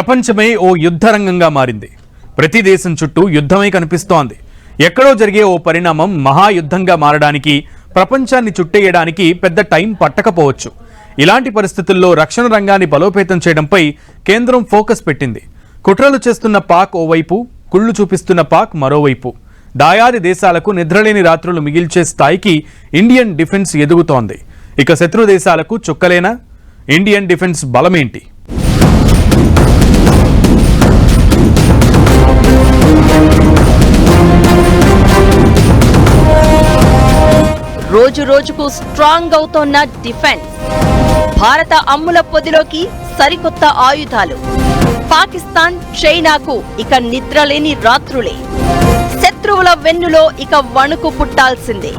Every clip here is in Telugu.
ప్రపంచమే ఓ యుద్ధరంగంగా మారింది. ప్రతి దేశం చుట్టూ యుద్ధమే కనిపిస్తోంది. ఎక్కడో జరిగే ఓ పరిణామం మహాయుద్ధంగా మారడానికి, ప్రపంచాన్ని చుట్టేయడానికి పెద్ద టైం పట్టకపోవచ్చు. ఇలాంటి పరిస్థితుల్లో రక్షణ రంగాన్ని బలోపేతం చేయడంపై కేంద్రం ఫోకస్ పెట్టింది. కుట్రలు చేస్తున్న పాక్ ఓవైపు, కుళ్ళు చూపిస్తున్న పాక్ మరోవైపు. దాయాది దేశాలకు నిద్రలేని రాత్రులు మిగిల్చే స్థాయికి ఇండియన్ డిఫెన్స్ ఎదుగుతోంది. ఇక శత్రు దేశాలకు చుక్కలేనా? Indian defence బలమేంటి? రోజు రోజుకు స్ట్రాంగ్ అవుతోన్న డిఫెన్స్. భారత అమ్ముల పొదిలోకి సరికొత్త ఆయుధాలు. పాకిస్తాన్, చైనాకు ఇక నిద్రలేని రాత్రులే. శత్రువుల వెన్నులో ఇక వణుకు పుట్టాల్సిందే.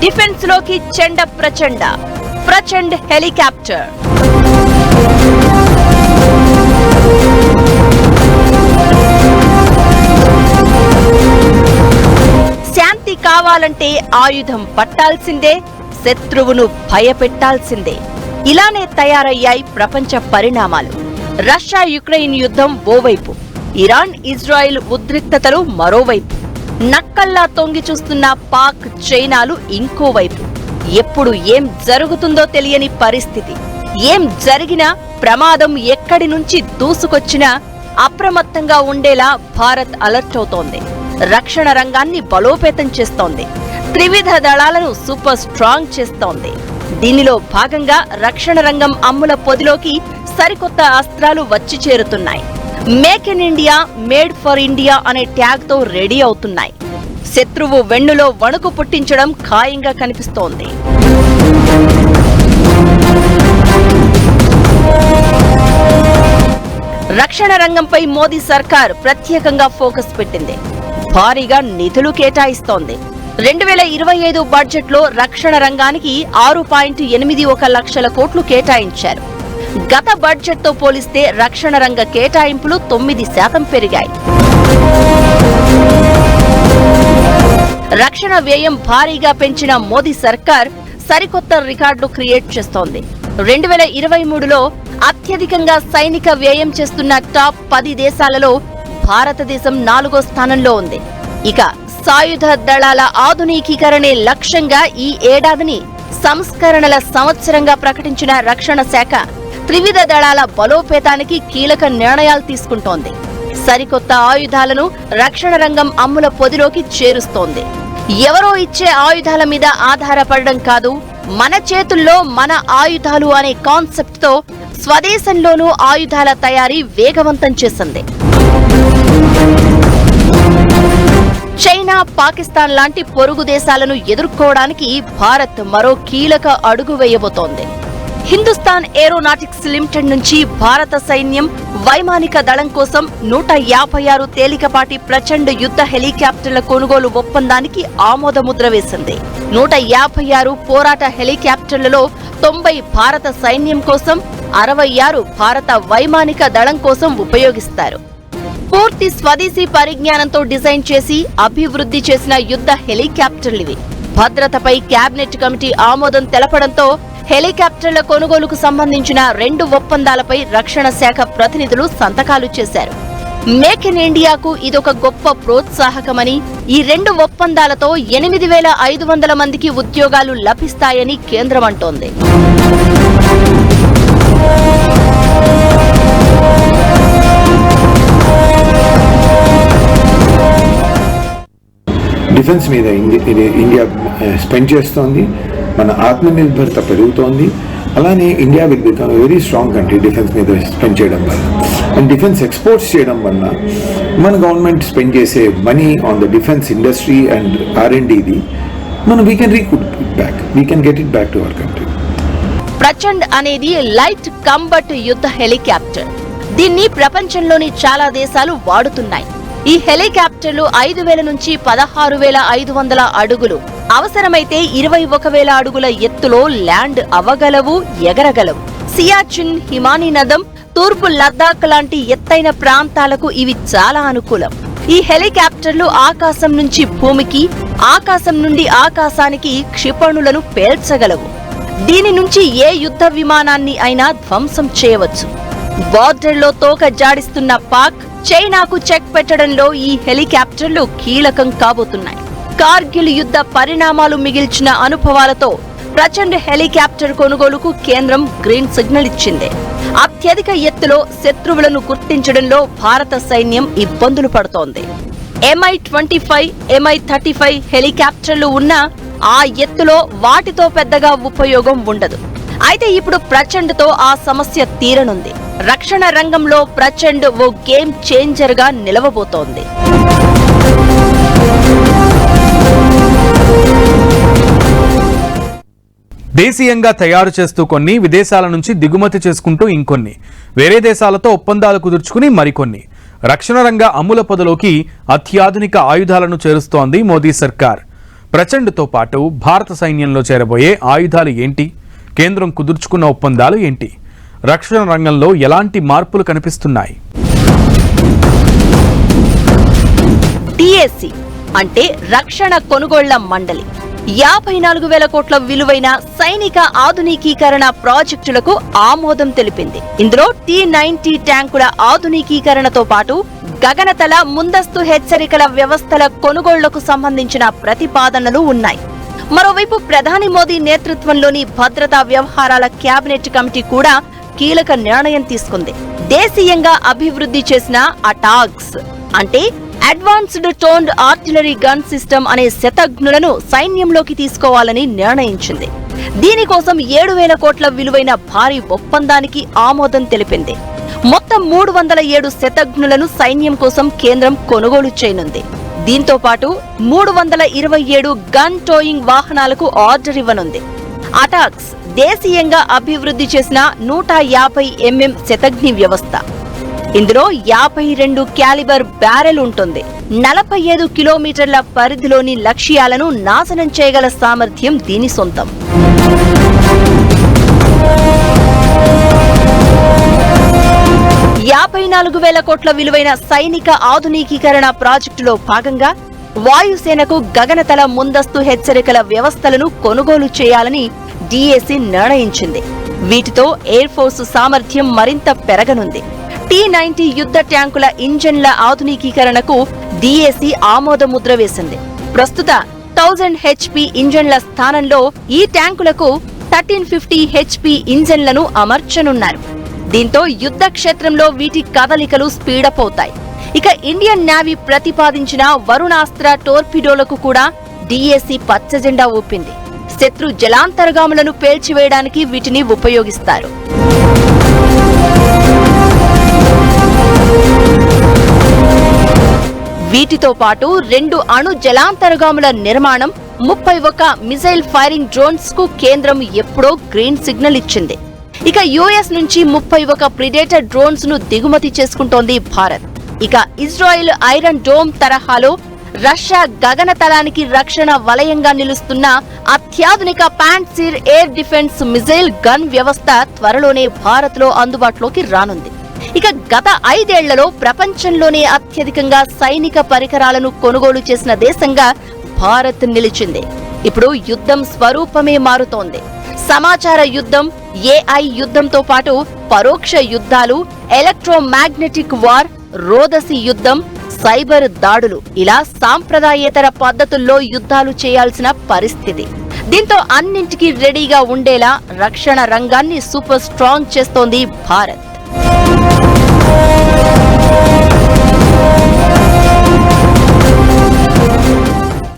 డిఫెన్స్ లోకి చెండ ప్రచండ్ హెలికాప్టర్. శాంతి కావాలంటే ఆయుధం పట్టాల్సిందే, శత్రువును భయపెట్టాల్సిందే. ఇలానే తయారయ్యాయి ప్రపంచ పరిణామాలు. రష్యా యుక్రెయిన్ యుద్ధం ఓవైపు, ఇరాన్ ఇజ్రాయెల్ ఉద్రిక్తతలు మరోవైపు, నక్కల్లా తొంగి చూస్తున్న పాక్, చైనాలు ఇంకోవైపు. ఎప్పుడు ఏం జరుగుతుందో తెలియని పరిస్థితి. ఏం జరిగినా, ప్రమాదం ఎక్కడి నుంచి దూసుకొచ్చినా అప్రమత్తంగా ఉండేలా భారత్ అలర్ట్ అవుతోంది. రక్షణ రంగాన్ని బలోపేతం చేస్తోంది. త్రివిధ దళాలను సూపర్ స్ట్రాంగ్ చేస్తోంది. దీనిలో భాగంగా రక్షణ రంగం అమ్ముల పొదిలోకి సరికొత్త అస్త్రాలు వచ్చి చేరుతున్నాయి. Make in India, made for India అనే ట్యాగ్ తో రెడీ అవుతున్నాయి. శత్రువు వెన్నులో వణుకు పుట్టించడం ఖాయంగా కనిపిస్తోంది. రక్షణ రంగంపై మోదీ సర్కార్ ప్రత్యేకంగా ఫోకస్ పెట్టింది. భారీగా నిధులు కేటాయిస్తోంది. 2025 బడ్జెట్లో రక్షణ రంగానికి 6.81 లక్షల కోట్లు కేటాయించారు. గత బడ్జెట్తో పోలిస్తే రక్షణ రంగ కేటాయింపులు 9% పెరిగాయి. రక్షణ వ్యయం భారీగా పెంచిన మోదీ సర్కార్ సరికొత్త రికార్డు క్రియేట్ చేస్తోంది. 2023లో అత్యధికంగా సైనిక వ్యయం చేస్తున్న టాప్ 10 దేశాలలో భారతదేశం 4వ స్థానంలో ఉంది. ఇక సాయుధ దళాల ఆధునికీకరణే లక్ష్యంగా ఈ ఏడాదిని సంస్కరణల సంవత్సరంగా ప్రకటించిన రక్షణ శాఖ త్రివిధ దళాల బలోపేతానికి కీలక నిర్ణయాలు తీసుకుంటోంది. సరికొత్త ఆయుధాలను రక్షణ రంగం అమ్ముల పొదిలోకి చేరుస్తోంది. ఎవరో ఇచ్చే ఆయుధాల మీద ఆధారపడడం కాదు, మన చేతుల్లో మన ఆయుధాలు అనే కాన్సెప్ట్ తో స్వదేశంలోనూ ఆయుధాల తయారీ వేగవంతం చేసింది. చైనా, పాకిస్తాన్ లాంటి పొరుగు దేశాలను ఎదుర్కోవడానికి భారత్ మరో కీలక అడుగు వేయబోతోంది. హిందుస్థాన్ ఏరోనాటిక్స్ లిమిటెడ్ నుంచి భారత సైన్యం వైమానిక దళం కోసం 156 తేలికపాటి ప్రచండ్ యుద్ధ హెలికాప్టర్ల కొనుగోలు ఒప్పందానికి ఆమోదముద్ర వేసింది. 156 పోరాట హెలికాప్టర్లలో 90 భారత సైన్యం కోసం, 66 భారత వైమానిక దళం కోసం ఉపయోగిస్తారు. పూర్తి స్వదేశీ పరిజ్ఞానంతో డిజైన్ చేసి అభివృద్ధి చేసిన యుద్ధ హెలికాప్టర్లివి. భద్రతపై కేబినెట్ కమిటీ ఆమోదం తెలపడంతో హెలికాప్టర్ల కొనుగోలుకు సంబంధించిన 2 ఒప్పందాలపై రక్షణ శాఖ ప్రతినిధులు సంతకాలు చేశారు. మేక్ ఇన్ ఇండియాకు ఇదొక గొప్ప ప్రోత్సాహకమని, ఈ 2 ఒప్పందాలతో 8,500 మందికి ఉద్యోగాలు లభిస్తాయని కేంద్రం అంటోంది. డిఫెన్స్ మీద ఇండియా స్పెండ్ చేస్తోంది. మన ఆత్మనిర్భరత పెరుగుతోంది. అలానే India will become very strong country defence మీద స్పెండ్ చేయడం వల్ల. అండ్ డిఫెన్స్ ఎక్స్పోర్ట్స్ చేయడం వల్ల మన గవర్నమెంట్ స్పెండ్ చేసే money on the defence industry and R&Dది we can get it back to our country. Prachand అనేది లైట్ కంబట్ యుద్ధ హెలికాప్టర్. దీన్ని ప్రపంచంలోని చాలా దేశాలు వాడుతున్నాయి. ఈ హెలికాప్టర్లు 5,000 నుంచి 16,500 అడుగులు, అవసరమైతే 21,000 అడుగుల ఎత్తులో ల్యాండ్ అవ్వగలవు, ఎగరగలవు. సియాచిన్, హిమానీ నదం, తూర్పు లద్దాఖ్ లాంటి ఎత్తైన ప్రాంతాలకు ఇవి చాలా అనుకూలం. ఈ హెలికాప్టర్లు ఆకాశం నుంచి భూమికి, ఆకాశం నుండి ఆకాశానికి క్షిపణులను పేల్చగలవు. దీని నుంచి ఏ యుద్ధ విమానాన్ని అయినా ధ్వంసం చేయవచ్చు. బార్డర్లో తోక జాడిస్తున్న పాక్ చైనాకు చెక్ పెట్టడంలో ఈ హెలికాప్టర్లు కీలకం కాబోతున్నాయి. కార్గిల్ యుద్ధ పరిణామాలు మిగిల్చిన అనుభవాలతో ప్రచండ్ హెలికాప్టర్ కొనుగోలుకు కేంద్రం గ్రీన్ సిగ్నల్ ఇచ్చింది. అత్యధిక ఎత్తులో శత్రువులను గుర్తించడంలో భారత సైన్యం ఇబ్బందులు పడుతోంది. MI-25, MI-35 హెలికాప్టర్లు ఉన్నా ఆ ఎత్తులో వాటితో పెద్దగా ఉపయోగం ఉండదు. అయితే ఇప్పుడు ప్రచండ్తో ఆ సమస్య తీరనుంది. రక్షణ రంగంలో ప్రచండ్ ఓ గేమ్ చేంజర్ గా నిలవబోతోంది. దేశీయంగా తయారు చేస్తూ కొన్ని, విదేశాల నుంచి దిగుమతి చేసుకుంటూ ఇంకొన్ని, వేరే దేశాలతో ఒప్పందాలు కుదుర్చుకుని మరికొన్ని, రక్షణ రంగ అమ్ముల పొదలోకి అత్యాధునిక ఆయుధాలను చేరుస్తోంది మోదీ సర్కార్. ప్రచండ్తో పాటు భారత సైన్యంలో చేరబోయే ఆయుధాలు ఏంటి? కేంద్రం కుదుర్చుకున్న ఒప్పందాలు ఏంటి? రక్షణ రంగంలో ఎలాంటి మార్పులు కనిపిస్తున్నాయి? DAC అంటే రక్షణ కొనుగోళ్ల మండలి 54,000 కోట్ల విలువైన సైనిక ఆధునికీకరణ ప్రాజెక్టులకు ఆమోదం తెలిపింది. ఇందులో T-90 ట్యాంకుల ఆధునికీకరణతో పాటు గగనతల ముందస్తు హెచ్చరికల వ్యవస్థల కొనుగోళ్లకు సంబంధించిన ప్రతిపాదనలు ఉన్నాయి. మరోవైపు ప్రధాని మోదీ నేతృత్వంలోని భద్రతా వ్యవహారాల కేబినెట్ కమిటీ కూడా కీలక నిర్ణయం తీసుకుంది. దేశీయంగా అభివృద్ధి చేసిన అటాగ్స్ అంటే advanced toned artillery gun system అనే శతఘ్నులను సైన్యంలోకి తీసుకోవాలని నిర్ణయించింది. దీనికోసం 7,000 కోట్ల విలువైన భారీ ఒప్పందానికి ఆమోదం తెలిపింది. మొత్తం 307 శతఘ్నులను సైన్యం కోసం కేంద్రం కొనుగోలు చేయనుంది. దీంతో పాటు 327 గన్ టోయింగ్ వాహనాలకు ఆర్డర్ ఇవ్వనుంది. అటాక్స్ దేశీయంగా అభివృద్ధి చేసిన 150 mm శతఘ్ని వ్యవస్థ. ఇందులో 52 క్యాలిబర్ బ్యారెల్ ఉంటుంది. 45 కిలోమీటర్ల పరిధిలోని లక్ష్యాలను నాశనం చేయగల సామర్థ్యం దీని సొంతం. $54,000 కోట్ల విలువైన సైనిక ఆధునికీకరణ ప్రాజెక్టులో భాగంగా వాయుసేనకు గగనతల ముందస్తు హెచ్చరికల వ్యవస్థలను కొనుగోలు చేయాలని DAC నిర్ణయించింది. వీటితో ఎయిర్ ఫోర్స్ సామర్థ్యం మరింత పెరగనుంది. T-90 యుద్ధ ట్యాంకుల ఇంజన్ల ఆధునికీకరణకు DAC ఆమోదముద్ర వేసింది. ప్రస్తుత 1000 HP ఇంజన్ల స్థానంలో ఈ ట్యాంకులకు 1350 HP ఇంజన్లను అమర్చనున్నారు. దీంతో యుద్ధ క్షేత్రంలో వీటి కదలికలు స్పీడప్ అవుతాయి. ఇక ఇండియన్ నేవీ ప్రతిపాదించిన వరుణాస్త్ర టోర్పిడోలకు కూడా DAC పచ్చజెండా ఊపింది. శత్రు జలాంతర్గాములను పేల్చివేయడానికి వీటిని ఉపయోగిస్తారు. వీటితో పాటు 2 అణు జలాంతర్గాముల నిర్మాణం, 31 మిసైల్ ఫైరింగ్ డ్రోన్స్ కు కేంద్రం ఎప్పుడో గ్రీన్ సిగ్నల్ ఇచ్చింది. ఇక US నుంచి 31 ప్రిడేటర్ డ్రోన్స్ ను దిగుమతి చేసుకుంటోంది భారత్. ఇక ఇజ్రాయెల్ ఐరన్ డోమ్ తరహాలో రష్యా గగనతలానికి రక్షణ వలయంగా నిలుస్తున్న అత్యాధునిక పాంట్సిర్ ఎయిర్ డిఫెన్స్ మిసైల్ గన్ వ్యవస్థ త్వరలోనే భారత్ లో అందుబాటులోకి రానుంది. ఇక గత 5 ఏళ్లలో ప్రపంచంలోనే అత్యధికంగా సైనిక పరికరాలను కొనుగోలు చేసిన దేశంగా భారత్ నిలిచింది. ఇప్పుడు యుద్ధం స్వరూపమే మారుతోంది. సమాచార యుద్ధం, AI యుద్ధంతో పాటు పరోక్ష యుద్ధాలు, ఎలక్ట్రోమాగ్నెటిక్ వార్, రోదసి యుద్ధం, సైబర్ దాడులు, ఇలా సాంప్రదాయేతర పద్ధతుల్లో యుద్ధాలు చేయాల్సిన పరిస్థితి. దీంతో అన్నింటికీ రెడీగా ఉండేలా రక్షణ రంగాన్ని సూపర్ స్ట్రాంగ్ చేస్తోంది భారత్.